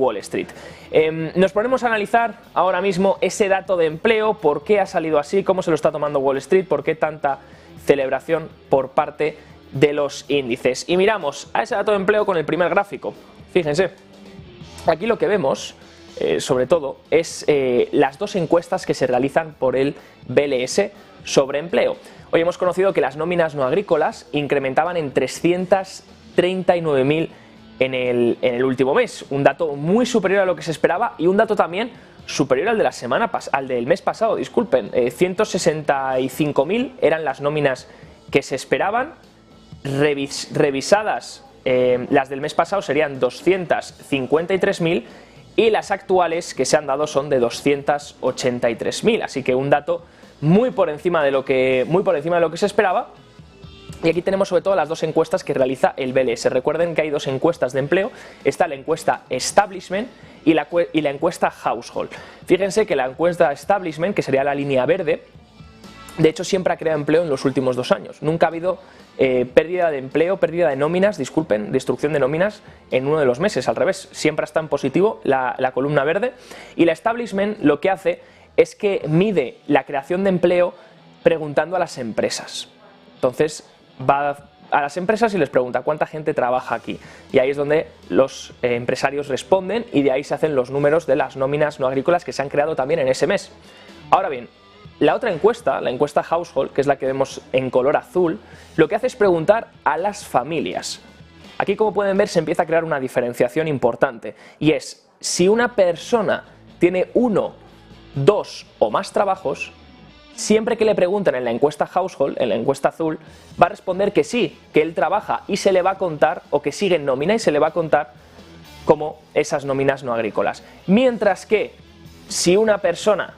Wall Street. Nos ponemos a analizar ahora mismo ese dato de empleo, por qué ha salido así, cómo se lo está tomando Wall Street, por qué tanta celebración por parte de los índices. Y miramos a ese dato de empleo con el primer gráfico. Fíjense, aquí lo que vemos, sobre todo, es las dos encuestas que se realizan por el BLS sobre empleo. Hoy hemos conocido que las nóminas no agrícolas incrementaban en 339.000 en el último mes, un dato muy superior a lo que se esperaba y un dato también superior al de la al del mes pasado, disculpen. 165.000 eran las nóminas que se esperaban, revisadas las del mes pasado serían 253.000 y las actuales que se han dado son de 283.000, así que un dato muy por encima de lo que se esperaba. Y aquí tenemos sobre todo las dos encuestas que realiza el BLS. Recuerden que hay dos encuestas de empleo, está la encuesta Establishment y la encuesta Household. Fíjense que la encuesta Establishment, que sería la línea verde, de hecho siempre ha creado empleo en los últimos 2 años. Nunca ha habido pérdida de empleo, pérdida de nóminas, disculpen, destrucción de nóminas en uno de los meses, al revés, siempre está en positivo la columna verde. Y la Establishment lo que hace es que mide la creación de empleo preguntando a las empresas. Entonces va a las empresas y les pregunta cuánta gente trabaja aquí, y ahí es donde los empresarios responden y de ahí se hacen los números de las nóminas no agrícolas que se han creado también en ese mes. Ahora bien, la otra encuesta, la encuesta Household, que es la que vemos en color azul, lo que hace es preguntar a las familias. Aquí, como pueden ver, se empieza a crear una diferenciación importante, y es si una persona tiene 1, 2 o más trabajos, siempre que le pregunten en la encuesta Household, en la encuesta azul, va a responder que sí, que él trabaja y se le va a contar, o que sigue en nómina y se le va a contar como esas nóminas no agrícolas. Mientras que si una persona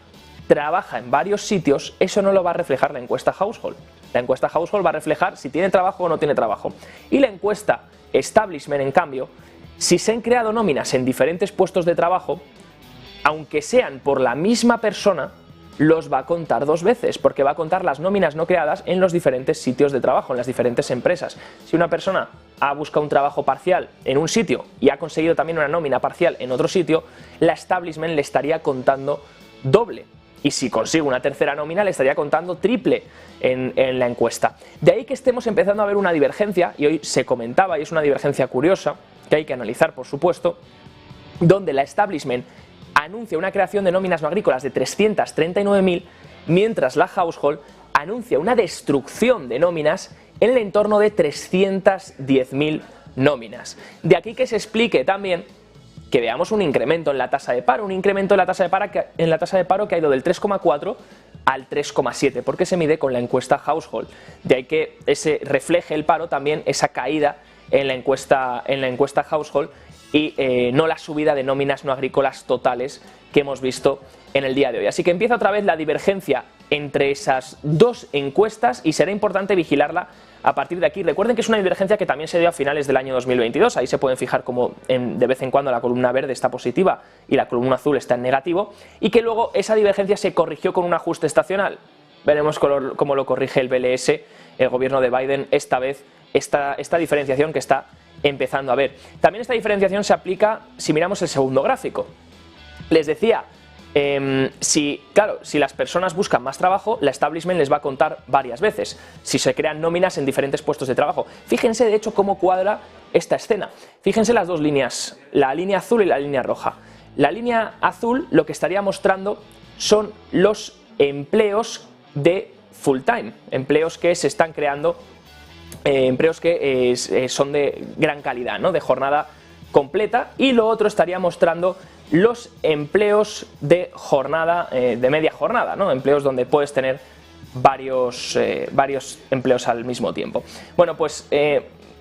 trabaja en varios sitios, eso no lo va a reflejar la encuesta Household. La encuesta Household va a reflejar si tiene trabajo o no tiene trabajo. Y la encuesta Establishment, en cambio, si se han creado nóminas en diferentes puestos de trabajo, aunque sean por la misma persona, los va a contar 2 veces, porque va a contar las nóminas no creadas en los diferentes sitios de trabajo, en las diferentes empresas. Si una persona ha buscado un trabajo parcial en un sitio y ha conseguido también una nómina parcial en otro sitio, la Establishment le estaría contando doble. Y si consigue una tercera nómina, le estaría contando triple en la encuesta. De ahí que estemos empezando a ver una divergencia, y hoy se comentaba, y es una divergencia curiosa, que hay que analizar, por supuesto, donde la Establishment anuncia una creación de nóminas no agrícolas de 339.000, mientras la Household anuncia una destrucción de nóminas en el entorno de 310.000 nóminas. De aquí que se explique también que veamos un incremento en la tasa de paro, que ha ido del 3,4 al 3,7, porque se mide con la encuesta Household. De ahí que ese refleje el paro también esa caída en la encuesta Household, y no la subida de nóminas no agrícolas totales que hemos visto en el día de hoy. Así que empieza otra vez la divergencia entre esas dos encuestas y será importante vigilarla a partir de aquí. Recuerden que es una divergencia que también se dio a finales del año 2022, ahí se pueden fijar como de vez en cuando la columna verde está positiva y la columna azul está en negativo, y que luego esa divergencia se corrigió con un ajuste estacional. Veremos cómo lo corrige el BLS, el gobierno de Biden, esta vez esta diferenciación que está empezando a ver. También esta diferenciación se aplica si miramos el segundo gráfico. Les decía, si las personas buscan más trabajo, la Establishment les va a contar varias veces, si se crean nóminas en diferentes puestos de trabajo. Fíjense de hecho cómo cuadra esta escena. Fíjense las dos líneas, la línea azul y la línea roja. La línea azul lo que estaría mostrando son los empleos de full time, empleos que se están creando, empleos que son de gran calidad, ¿no? De jornada completa, y lo otro estaría mostrando los empleos de jornada, de media jornada, ¿no? Empleos donde puedes tener varios empleos al mismo tiempo. Bueno, pues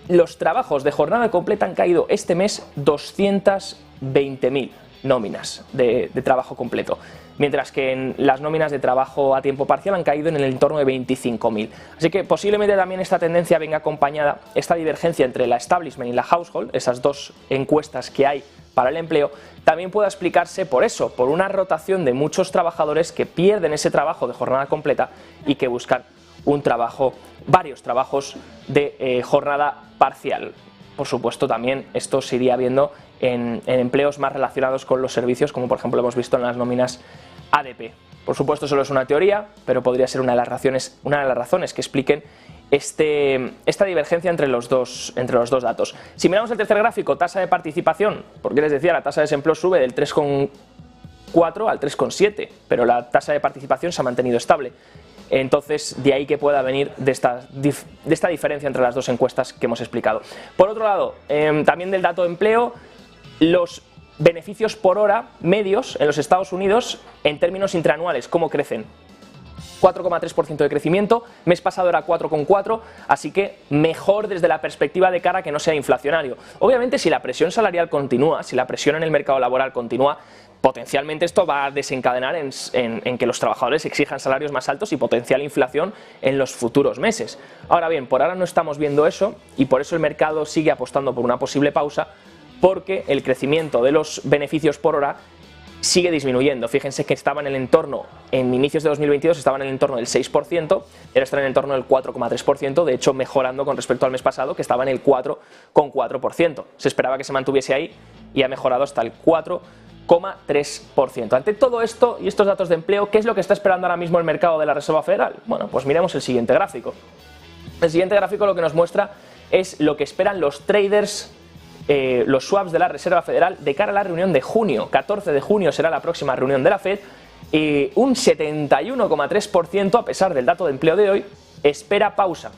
los trabajos de jornada completa han caído este mes 220.000 nóminas de trabajo completo, mientras que en las nóminas de trabajo a tiempo parcial han caído en el entorno de 25.000. Así que posiblemente también esta tendencia venga acompañada, esta divergencia entre la Establishment y la Household, esas dos encuestas que hay para el empleo, también pueda explicarse por eso, por una rotación de muchos trabajadores que pierden ese trabajo de jornada completa y que buscan un trabajo, varios trabajos de jornada parcial. Por supuesto, también esto se iría viendo en empleos más relacionados con los servicios, como por ejemplo hemos visto en las nóminas ADP. Por supuesto, solo es una teoría, pero podría ser una de las razones que expliquen esta divergencia entre los dos datos. Si miramos el tercer gráfico, tasa de participación, porque les decía, la tasa de desempleo sube del 3,4 al 3,7, pero la tasa de participación se ha mantenido estable. Entonces, de ahí que pueda venir de esta diferencia entre las dos encuestas que hemos explicado. Por otro lado, también del dato de empleo, los beneficios por hora medios en los Estados Unidos en términos intraanuales, ¿cómo crecen? 4,3% de crecimiento, mes pasado era 4,4%, así que mejor desde la perspectiva de cara a que no sea inflacionario. Obviamente, si la presión salarial continúa, si la presión en el mercado laboral continúa, potencialmente esto va a desencadenar en que los trabajadores exijan salarios más altos y potencial inflación en los futuros meses. Ahora bien, por ahora no estamos viendo eso y por eso el mercado sigue apostando por una posible pausa, porque el crecimiento de los beneficios por hora sigue disminuyendo. Fíjense que estaba en el entorno, en inicios de 2022 estaban en el entorno del 6%, ahora están en el entorno del 4,3%, de hecho mejorando con respecto al mes pasado, que estaba en el 4,4%. Se esperaba que se mantuviese ahí y ha mejorado hasta el 4,3%. Ante todo esto y estos datos de empleo, ¿qué es lo que está esperando ahora mismo el mercado de la Reserva Federal? Bueno, pues miremos el siguiente gráfico. El siguiente gráfico lo que nos muestra es lo que esperan los traders, los swaps de la Reserva Federal de cara a la reunión de junio. 14 de junio será la próxima reunión de la Fed. Un 71,3%, a pesar del dato de empleo de hoy, espera pausa.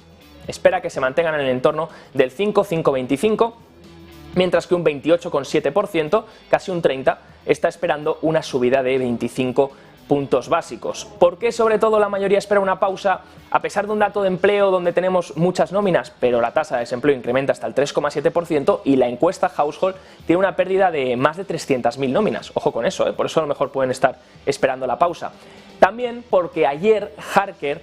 Espera que se mantengan en el entorno del 5,25, mientras que un 28,7%, casi un 30%, está esperando una subida de 25 puntos básicos. ¿Por qué sobre todo la mayoría espera una pausa a pesar de un dato de empleo donde tenemos muchas nóminas, pero la tasa de desempleo incrementa hasta el 3,7% y la encuesta Household tiene una pérdida de más de 300.000 nóminas? Ojo con eso, por eso a lo mejor pueden estar esperando la pausa. También porque ayer Harker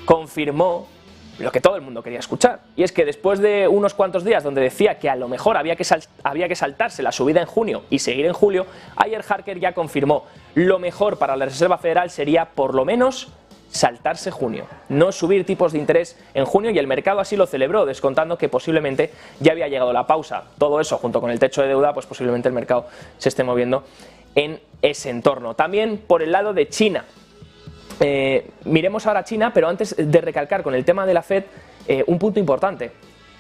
confirmó lo que todo el mundo quería escuchar, y es que después de unos cuantos días donde decía que a lo mejor había que saltarse la subida en junio y seguir en julio, ayer Harker ya confirmó: lo mejor para la Reserva Federal sería por lo menos saltarse junio, no subir tipos de interés en junio, y el mercado así lo celebró, descontando que posiblemente ya había llegado la pausa. Todo eso junto con el techo de deuda, pues posiblemente el mercado se esté moviendo en ese entorno. También por el lado de China. Miremos ahora China, pero antes de recalcar con el tema de la Fed, un punto importante.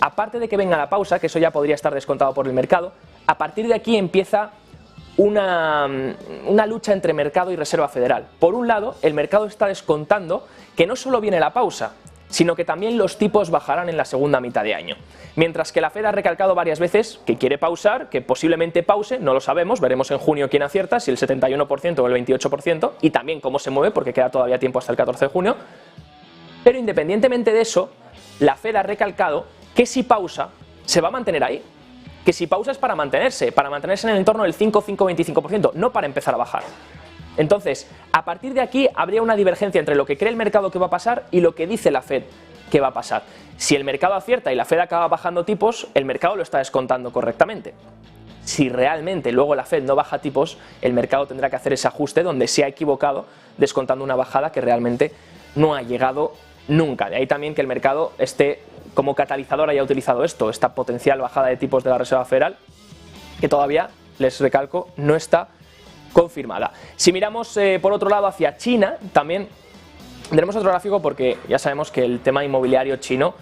Aparte de que venga la pausa, que eso ya podría estar descontado por el mercado, a partir de aquí empieza una lucha entre mercado y Reserva Federal. Por un lado, el mercado está descontando que no solo viene la pausa, sino que también los tipos bajarán en la segunda mitad de año. Mientras que la Fed ha recalcado varias veces que quiere pausar, que posiblemente pause, no lo sabemos, veremos en junio quién acierta, si el 71% o el 28%, y también cómo se mueve, porque queda todavía tiempo hasta el 14 de junio. Pero independientemente de eso, la Fed ha recalcado que si pausa, se va a mantener ahí. Que si pausa es para mantenerse en el entorno del 5,25%, no para empezar a bajar. Entonces, a partir de aquí habría una divergencia entre lo que cree el mercado que va a pasar y lo que dice la Fed que va a pasar. Si el mercado acierta y la Fed acaba bajando tipos, el mercado lo está descontando correctamente. Si realmente luego la Fed no baja tipos, el mercado tendrá que hacer ese ajuste donde se ha equivocado descontando una bajada que realmente no ha llegado nunca. De ahí también que el mercado esté como catalizador, haya utilizado esta potencial bajada de tipos de la Reserva Federal, que todavía, les recalco, no está confirmada. Si miramos por otro lado hacia China, también tenemos otro gráfico, porque ya sabemos que el tema inmobiliario chino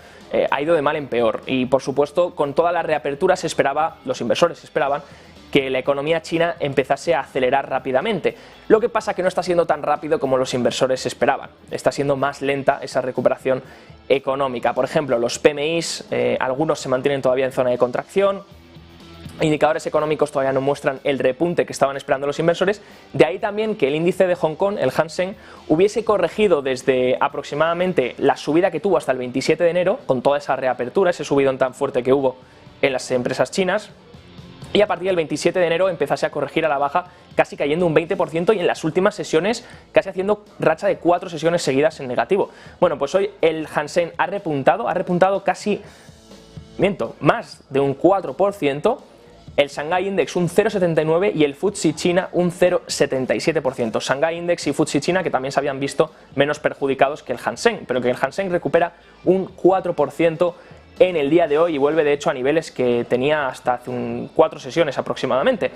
ha ido de mal en peor, y por supuesto con toda la reapertura los inversores esperaban que la economía china empezase a acelerar rápidamente. Lo que pasa que no está siendo tan rápido como los inversores esperaban, está siendo más lenta esa recuperación económica. Por ejemplo, los PMIs, algunos se mantienen todavía en zona de contracción, indicadores económicos todavía no muestran el repunte que estaban esperando los inversores. De ahí también que el índice de Hong Kong, el Hang Seng, hubiese corregido desde aproximadamente la subida que tuvo hasta el 27 de enero, con toda esa reapertura, ese subidón tan fuerte que hubo en las empresas chinas, y a partir del 27 de enero empezase a corregir a la baja, casi cayendo un 20%, y en las últimas sesiones casi haciendo racha de 4 sesiones seguidas en negativo. Bueno, pues hoy el Hang Seng ha repuntado casi, más de un 4%, el Shanghai Index un 0,79% y el FTSE China un 0,77%. Shanghai Index y FTSE China que también se habían visto menos perjudicados que el Hang Seng, pero que el Hang Seng recupera un 4% en el día de hoy y vuelve de hecho a niveles que tenía hasta hace 4 sesiones aproximadamente.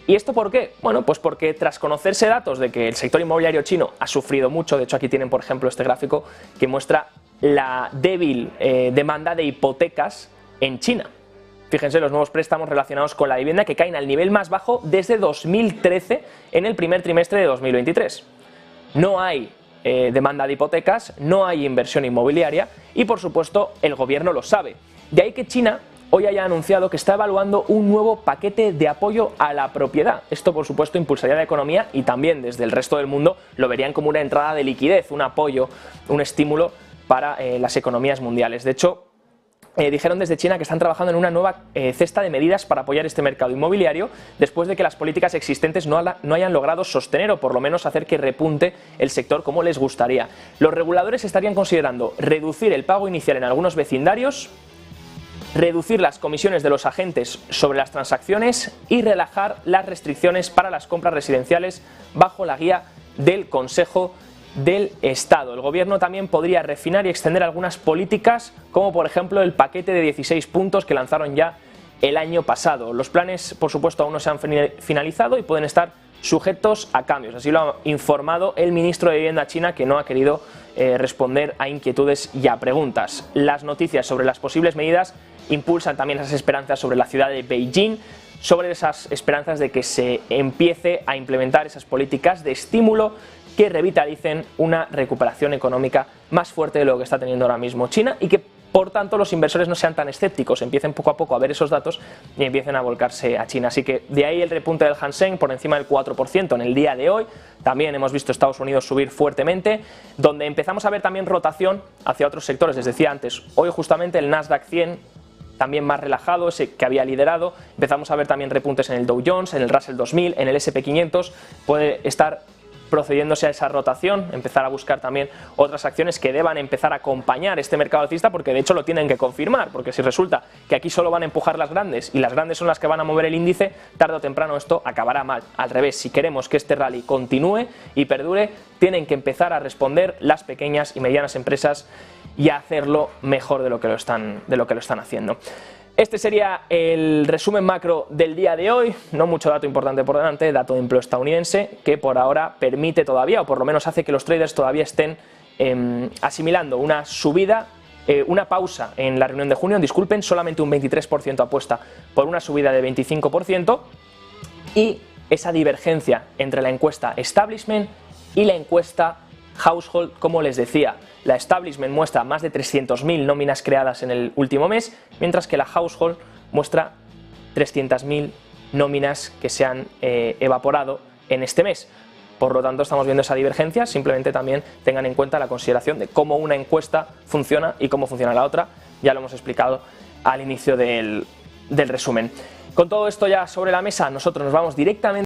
¿Y esto por qué? Bueno, pues porque tras conocerse datos de que el sector inmobiliario chino ha sufrido mucho, de hecho aquí tienen por ejemplo este gráfico que muestra la débil demanda de hipotecas en China. Fíjense los nuevos préstamos relacionados con la vivienda que caen al nivel más bajo desde 2013 en el primer trimestre de 2023. No hay demanda de hipotecas, no hay inversión inmobiliaria y por supuesto el gobierno lo sabe. De ahí que China hoy haya anunciado que está evaluando un nuevo paquete de apoyo a la propiedad. Esto por supuesto impulsaría la economía y también desde el resto del mundo lo verían como una entrada de liquidez, un apoyo, un estímulo para las economías mundiales. De hecho, dijeron desde China que están trabajando en una nueva cesta de medidas para apoyar este mercado inmobiliario después de que las políticas existentes no hayan logrado sostener o por lo menos hacer que repunte el sector como les gustaría. Los reguladores estarían considerando reducir el pago inicial en algunos vecindarios, reducir las comisiones de los agentes sobre las transacciones y relajar las restricciones para las compras residenciales bajo la guía del Consejo del Estado. El gobierno también podría refinar y extender algunas políticas, como por ejemplo el paquete de 16 puntos que lanzaron ya el año pasado. Los planes, por supuesto, aún no se han finalizado y pueden estar sujetos a cambios. Así lo ha informado el ministro de Vivienda china, que no ha querido responder a inquietudes y a preguntas. Las noticias sobre las posibles medidas impulsan también esas esperanzas sobre la ciudad de Beijing, sobre esas esperanzas de que se empiece a implementar esas políticas de estímulo que revitalicen una recuperación económica más fuerte de lo que está teniendo ahora mismo China y que por tanto los inversores no sean tan escépticos, empiecen poco a poco a ver esos datos y empiecen a volcarse a China. Así que de ahí el repunte del Hang Seng por encima del 4% en el día de hoy. También hemos visto Estados Unidos subir fuertemente, donde empezamos a ver también rotación hacia otros sectores. Les decía antes, hoy justamente el Nasdaq 100 también más relajado, ese que había liderado. Empezamos a ver también repuntes en el Dow Jones, en el Russell 2000, en el S&P 500. Puede estar procediéndose a esa rotación, empezar a buscar también otras acciones que deban empezar a acompañar este mercado alcista, porque de hecho lo tienen que confirmar, porque si resulta que aquí solo van a empujar las grandes y las grandes son las que van a mover el índice, tarde o temprano esto acabará mal. Al revés, si queremos que este rally continúe y perdure, tienen que empezar a responder las pequeñas y medianas empresas y a hacerlo mejor de lo que lo están haciendo. Este sería el resumen macro del día de hoy, no mucho dato importante por delante, dato de empleo estadounidense, que por ahora permite todavía, o por lo menos hace que los traders todavía estén asimilando una subida, una pausa en la reunión de junio, disculpen, solamente un 23% apuesta por una subida de 25%, y esa divergencia entre la encuesta Establishment y la encuesta Household, como les decía. La Establishment muestra más de 300.000 nóminas creadas en el último mes, mientras que la Household muestra 300.000 nóminas que se han evaporado en este mes. Por lo tanto, estamos viendo esa divergencia. Simplemente también tengan en cuenta la consideración de cómo una encuesta funciona y cómo funciona la otra. Ya lo hemos explicado al inicio del resumen. Con todo esto ya sobre la mesa, nosotros nos vamos directamente